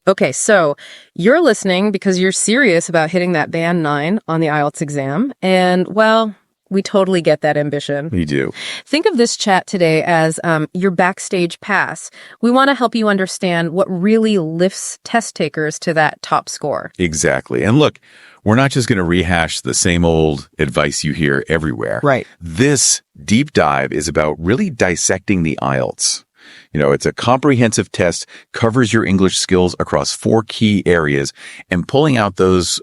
Okay, so you're listening because you're serious about hitting that band 9 on the IELTS exam. And, well, we totally get that ambition. We do. Think of this chat today as your backstage pass. We want to help you understand what really lifts test takers to that top score. Exactly. And look, we're not just going to rehash the same old advice you hear everywhere. Right. This deep dive is about really dissecting the IELTS. You know, it's a comprehensive test, covers your English skills across 4 key areas, and pulling out those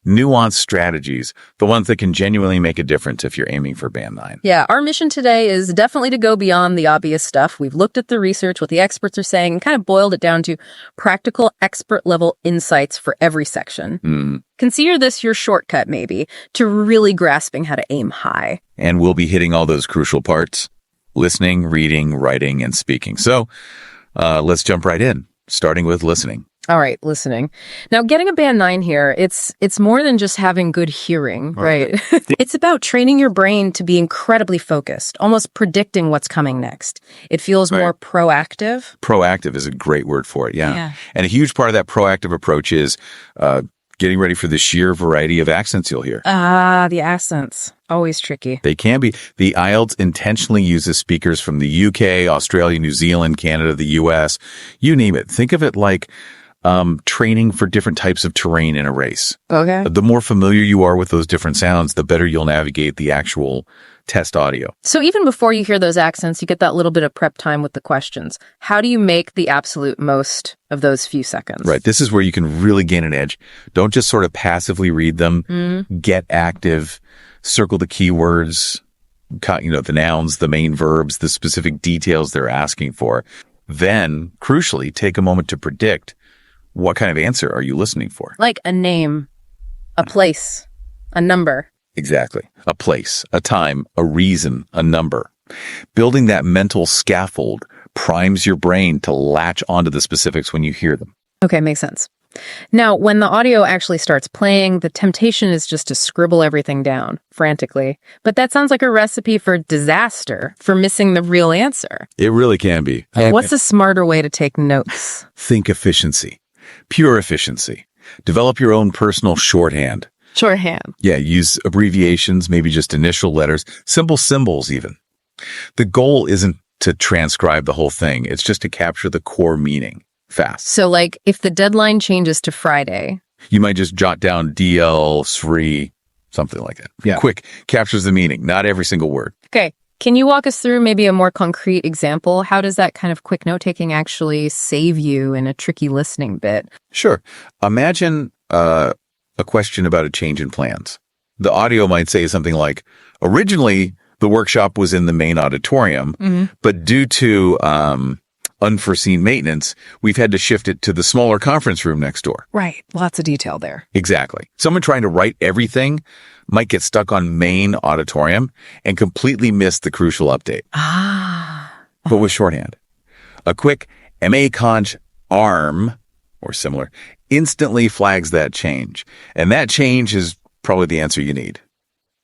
nuanced strategies, the ones that can genuinely make a difference if you're aiming for band 9. Yeah, our mission today is definitely to go beyond the obvious stuff. We've looked at the research, what the experts are saying, and kind of boiled it down to practical expert-level insights for every section. Consider this your shortcut, maybe, to really grasping how to aim high. And we'll be hitting all those crucial parts: listening, reading, writing, and speaking. So let's jump right in, starting with listening. All right, listening. Now, getting a band 9 here, it's more than just having good hearing, right? It's about training your brain to be incredibly focused, almost predicting what's coming next. It feels more proactive. Proactive is a great word for it, yeah. And a huge part of that proactive approach is getting ready for the sheer variety of accents you'll hear. The accents. Always tricky. They can be. The IELTS intentionally uses speakers from the UK, Australia, New Zealand, Canada, the US, you name it. Think of it like training for different types of terrain in a race. Okay. The more familiar you are with those different sounds, the better you'll navigate the actual test audio. So even before you hear those accents, you get that little bit of prep time with the questions. How do you make the absolute most of those few seconds? Right. This is where you can really gain an edge. Don't just sort of passively read them. Get active. Circle the keywords, the nouns, the main verbs, the specific details they're asking for. Then, crucially, take a moment to predict what kind of answer are you listening for. Like a name, a place, a number. Exactly. A place, a time, a reason, a number. Building that mental scaffold primes your brain to latch onto the specifics when you hear them. Okay, makes sense. Now, when the audio actually starts playing, the temptation is just to scribble everything down frantically. But that sounds like a recipe for disaster, for missing the real answer. It really can be. What's a smarter way to take notes? Think efficiency. Pure efficiency. Develop your own personal shorthand. Shorthand. Yeah, use abbreviations, maybe just initial letters, simple symbols even. The goal isn't to transcribe the whole thing. It's just to capture the core meaning fast. So like if the deadline changes to Friday, you might just jot down DL3, something like that. Yeah. Quick, captures the meaning, not every single word. Okay. Can you walk us through maybe a more concrete example? How does that kind of quick note-taking actually save you in a tricky listening bit? Sure. Imagine a question about a change in plans. The audio might say something like, originally, the workshop was in the main auditorium, but due to unforeseen maintenance, we've had to shift it to the smaller conference room next door. Right. Lots of detail there. Exactly. Someone trying to write everything might get stuck on main auditorium and completely miss the crucial update. But with shorthand. A quick conch arm, or similar, instantly flags that change. And that change is probably the answer you need.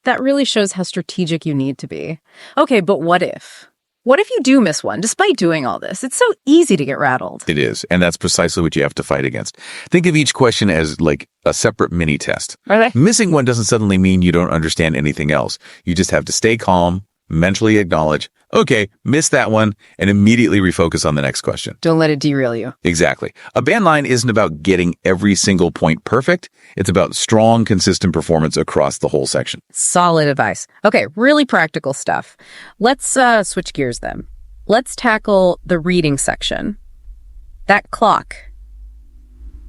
That really shows how strategic you need to be. Okay, but what if? What if you do miss one, despite doing all this? It's so easy to get rattled. It is, and that's precisely what you have to fight against. Think of each question as like a separate mini test. Are they? Missing one doesn't suddenly mean you don't understand anything else. You just have to stay calm, mentally acknowledge, okay, missed that one, and immediately refocus on the next question. Don't let it derail you. Exactly. A band line isn't about getting every single point perfect. It's about strong, consistent performance across the whole section. Solid advice. Okay, really practical stuff. Let's switch gears then. Let's tackle the reading section. That clock.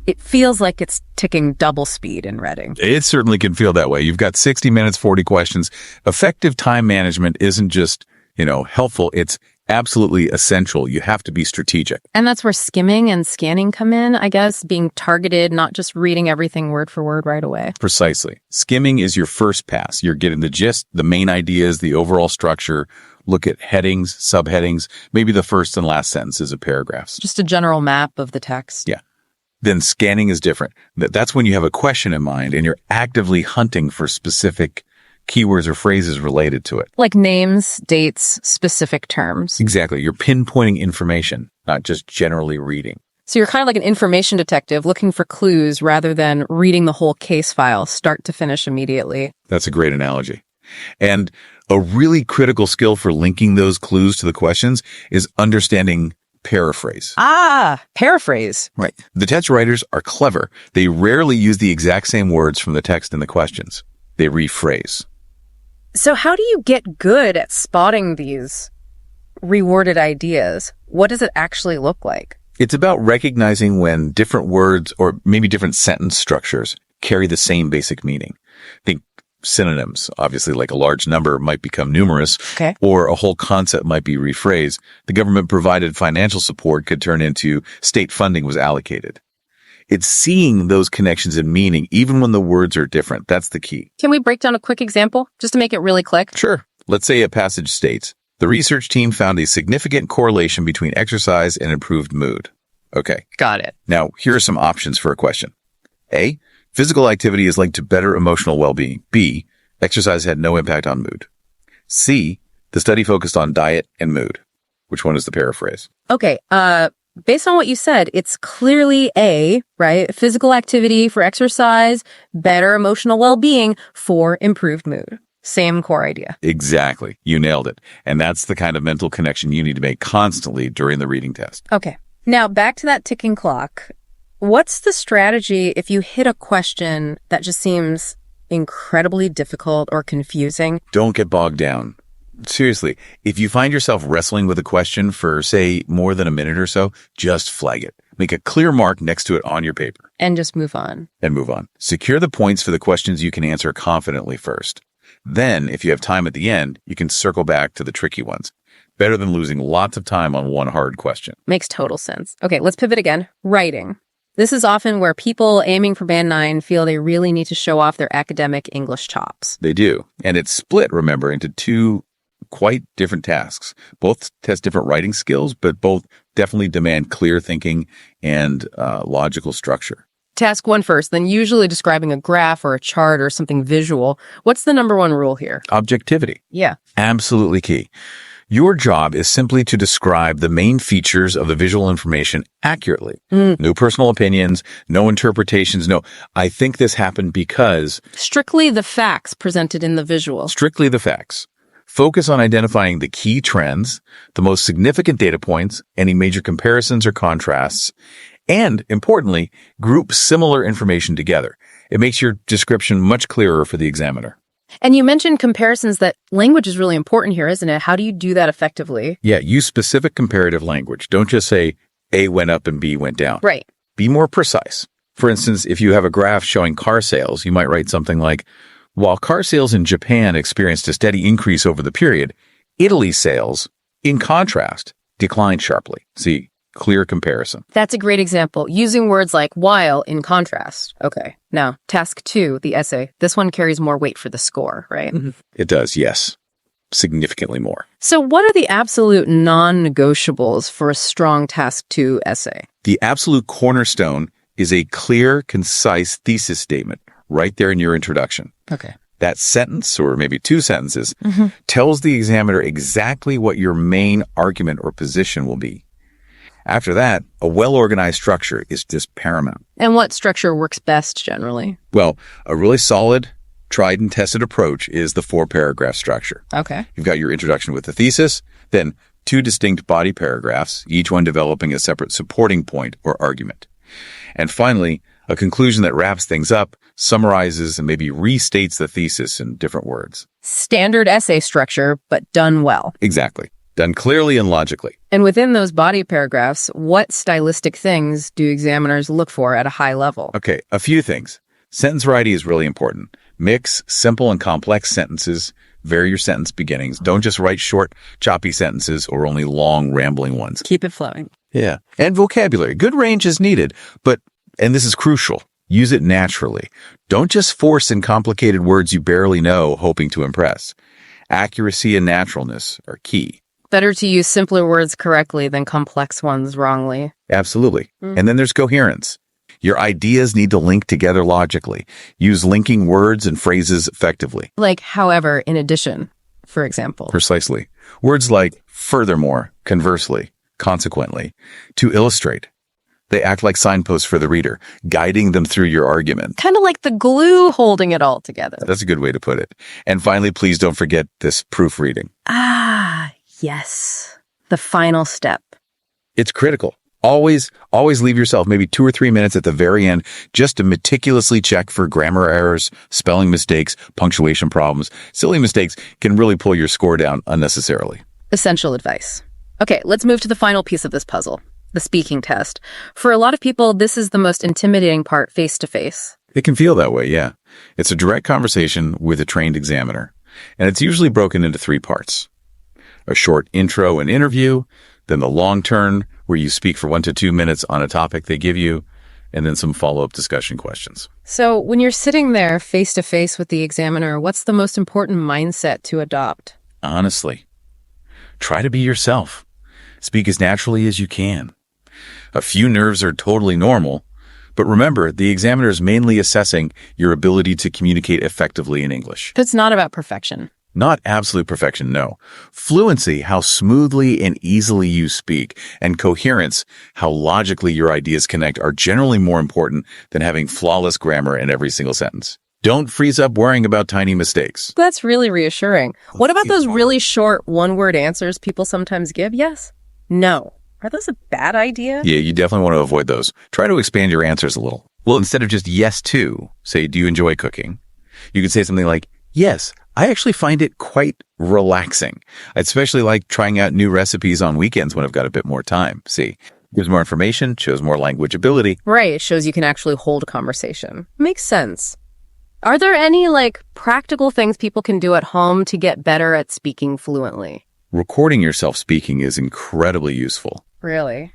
It feels like it's ticking double speed in reading. It certainly can feel that way. You've got 60 minutes, 40 questions. Effective time management isn't just, helpful. It's absolutely essential. You have to be strategic. And that's where skimming and scanning come in, I guess, being targeted, not just reading everything word for word right away. Precisely. Skimming is your first pass. You're getting the gist, the main ideas, the overall structure. Look at headings, subheadings, maybe the first and last sentences of paragraphs. Just a general map of the text. Yeah. Then scanning is different. That's when you have a question in mind and you're actively hunting for specific keywords or phrases related to it. Like names, dates, specific terms. Exactly. You're pinpointing information, not just generally reading. So you're kind of like an information detective looking for clues rather than reading the whole case file start to finish immediately. That's a great analogy. And a really critical skill for linking those clues to the questions is understanding paraphrase. Paraphrase. Right. The test writers are clever. They rarely use the exact same words from the text in the questions. They rephrase. So how do you get good at spotting these reworded ideas? What does it actually look like? It's about recognizing when different words or maybe different sentence structures carry the same basic meaning. Think synonyms. Obviously, like a large number might become numerous, or a whole concept might be rephrased. The government-provided financial support could turn into state funding was allocated. It's seeing those connections in meaning, even when the words are different. That's the key. Can we break down a quick example just to make it really click? Sure. Let's say a passage states, the research team found a significant correlation between exercise and improved mood. Okay. Got it. Now, here are some options for a question. A, physical activity is linked to better emotional well-being. B, exercise had no impact on mood. C, the study focused on diet and mood. Which one is the paraphrase? Okay. Based on what you said, it's clearly A, right? Physical activity for exercise, better emotional well-being for improved mood. Same core idea. Exactly. You nailed it. And that's the kind of mental connection you need to make constantly during the reading test. Okay. Now, back to that ticking clock. What's the strategy if you hit a question that just seems incredibly difficult or confusing? Don't get bogged down. Seriously, if you find yourself wrestling with a question for, say, more than a minute or so, just flag it. Make a clear mark next to it on your paper. And just move on. And move on. Secure the points for the questions you can answer confidently first. Then, if you have time at the end, you can circle back to the tricky ones. Better than losing lots of time on one hard question. Makes total sense. Okay, let's pivot again. Writing. This is often where people aiming for Band 9 feel they really need to show off their academic English chops. They do. And it's split, remember, into two quite different tasks. Both test different writing skills, but both definitely demand clear thinking and logical structure. Task 1 first, then usually describing a graph or a chart or something visual. What's the number one rule here? Objectivity. Yeah. Absolutely key. Your job is simply to describe the main features of the visual information accurately. No personal opinions, no interpretations, no, I think this happened because... Strictly the facts presented in the visual. Strictly the facts. Focus on identifying the key trends, the most significant data points, any major comparisons or contrasts, and, importantly, group similar information together. It makes your description much clearer for the examiner. And you mentioned comparisons. That language is really important here, isn't it? How do you do that effectively? Yeah, use specific comparative language. Don't just say A went up and B went down. Right. Be more precise. For instance, if you have a graph showing car sales, you might write something like, while car sales in Japan experienced a steady increase over the period, Italy's sales, in contrast, declined sharply. See, clear comparison. That's a great example. Using words like while in contrast. Okay. Now, task 2, the essay. This one carries more weight for the score, right? It does, yes. Significantly more. So what are the absolute non-negotiables for a strong task 2 essay? The absolute cornerstone is a clear, concise thesis statement right there in your introduction. Okay. That sentence, or maybe 2 sentences, tells the examiner exactly what your main argument or position will be. After that, a well-organized structure is just paramount. And what structure works best generally? Well, a really solid, tried and tested approach is the 4-paragraph structure. Okay. You've got your introduction with the thesis, then 2 distinct body paragraphs, each one developing a separate supporting point or argument. And finally, a conclusion that wraps things up, summarizes, and maybe restates the thesis in different words. Standard essay structure, but done well. Exactly. Done clearly and logically. And within those body paragraphs, what stylistic things do examiners look for at a high level? Okay, a few things. Sentence variety is really important. Mix simple and complex sentences. Vary your sentence beginnings. Don't just write short, choppy sentences or only long, rambling ones. Keep it flowing. Yeah. And vocabulary. Good range is needed, but, and this is crucial, use it naturally. Don't just force in complicated words you barely know, hoping to impress. Accuracy and naturalness are key. Better to use simpler words correctly than complex ones wrongly. Absolutely. And then there's coherence. Your ideas need to link together logically. Use linking words and phrases effectively. Like, however, in addition, for example. Precisely. Words like furthermore, conversely, consequently, to illustrate. They act like signposts for the reader, guiding them through your argument. Kind of like the glue holding it all together. That's a good way to put it. And finally, please don't forget this proofreading. Ah, yes. The final step. It's critical. Always leave yourself maybe 2 or 3 minutes at the very end just to meticulously check for grammar errors, spelling mistakes, punctuation problems. Silly mistakes can really pull your score down unnecessarily. Essential advice. Okay, let's move to the final piece of this puzzle, the speaking test. For a lot of people, this is the most intimidating part face-to-face. It can feel that way, yeah. It's a direct conversation with a trained examiner, and it's usually broken into 3 parts. A short intro and interview, then the long turn, where you speak for 1 to 2 minutes on a topic they give you, and then some follow-up discussion questions. So when you're sitting there face-to-face with the examiner, what's the most important mindset to adopt? Honestly, try to be yourself. Speak as naturally as you can. A few nerves are totally normal, but remember, the examiner is mainly assessing your ability to communicate effectively in English. It's not about perfection. Not absolute perfection, no. Fluency, how smoothly and easily you speak, and coherence, how logically your ideas connect, are generally more important than having flawless grammar in every single sentence. Don't freeze up worrying about tiny mistakes. That's really reassuring. What about those really short one-word answers people sometimes give? Yes? No. Are those a bad idea? Yeah, you definitely want to avoid those. Try to expand your answers a little. Well, instead of just yes to, say, do you enjoy cooking? You could say something like, yes, I actually find it quite relaxing. I especially like trying out new recipes on weekends when I've got a bit more time. See, gives more information, shows more language ability. Right, it shows you can actually hold a conversation. Makes sense. Are there any, practical things people can do at home to get better at speaking fluently? Recording yourself speaking is incredibly useful. Really?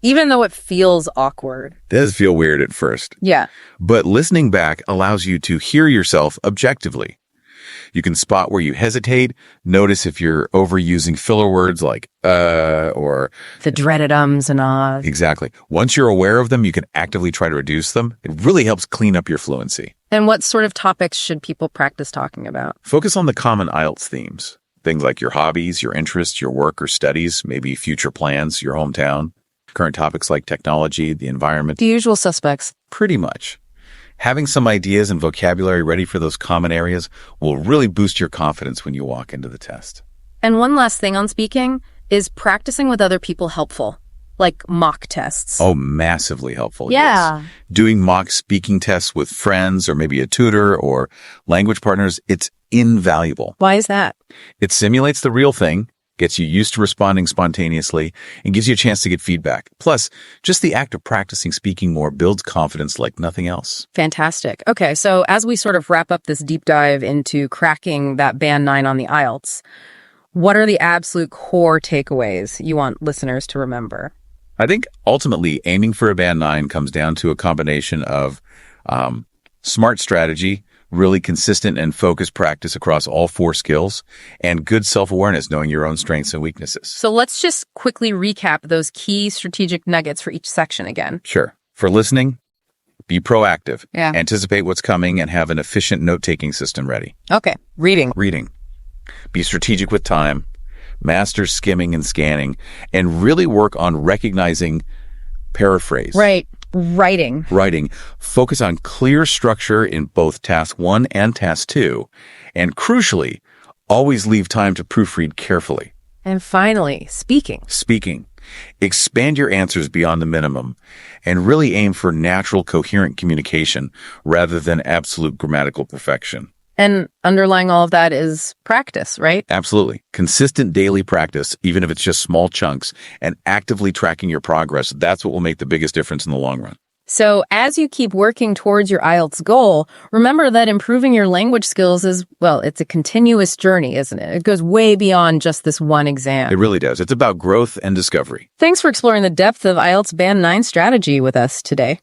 Even though it feels awkward. It does feel weird at first. Yeah. But listening back allows you to hear yourself objectively. You can spot where you hesitate, notice if you're overusing filler words like, or... the dreaded ums and ahs. Exactly. Once you're aware of them, you can actively try to reduce them. It really helps clean up your fluency. And what sort of topics should people practice talking about? Focus on the common IELTS themes. Things like your hobbies, your interests, your work or studies, maybe future plans, your hometown. Current topics like technology, the environment. The usual suspects. Pretty much. Having some ideas and vocabulary ready for those common areas will really boost your confidence when you walk into the test. And one last thing on speaking, is practicing with other people helpful? Like mock tests? Oh, massively helpful. Yeah. Yes. Doing mock speaking tests with friends or maybe a tutor or language partners, it's invaluable. Why is that? It simulates the real thing, gets you used to responding spontaneously, and gives you a chance to get feedback. Plus, just the act of practicing speaking more builds confidence like nothing else. Fantastic. Okay, so as we sort of wrap up this deep dive into cracking that Band 9 on the IELTS, what are the absolute core takeaways you want listeners to remember? I think ultimately aiming for a Band 9 comes down to a combination of smart strategy, really consistent and focused practice across all 4 skills, and good self-awareness, knowing your own strengths and weaknesses. So let's just quickly recap those key strategic nuggets for each section again. Sure. For listening, be proactive. Yeah. Anticipate what's coming and have an efficient note-taking system ready. Okay. Reading. Be strategic with time. Master skimming and scanning, and really work on recognizing paraphrase. Right. Writing. Focus on clear structure in both task 1 and task 2. And crucially, always leave time to proofread carefully. And finally, speaking. Expand your answers beyond the minimum and really aim for natural, coherent communication rather than absolute grammatical perfection. And underlying all of that is practice, right? Absolutely. Consistent daily practice, even if it's just small chunks, and actively tracking your progress, that's what will make the biggest difference in the long run. So as you keep working towards your IELTS goal, remember that improving your language skills is, well, it's a continuous journey, isn't it? It goes way beyond just this one exam. It really does. It's about growth and discovery. Thanks for exploring the depth of IELTS Band 9 strategy with us today.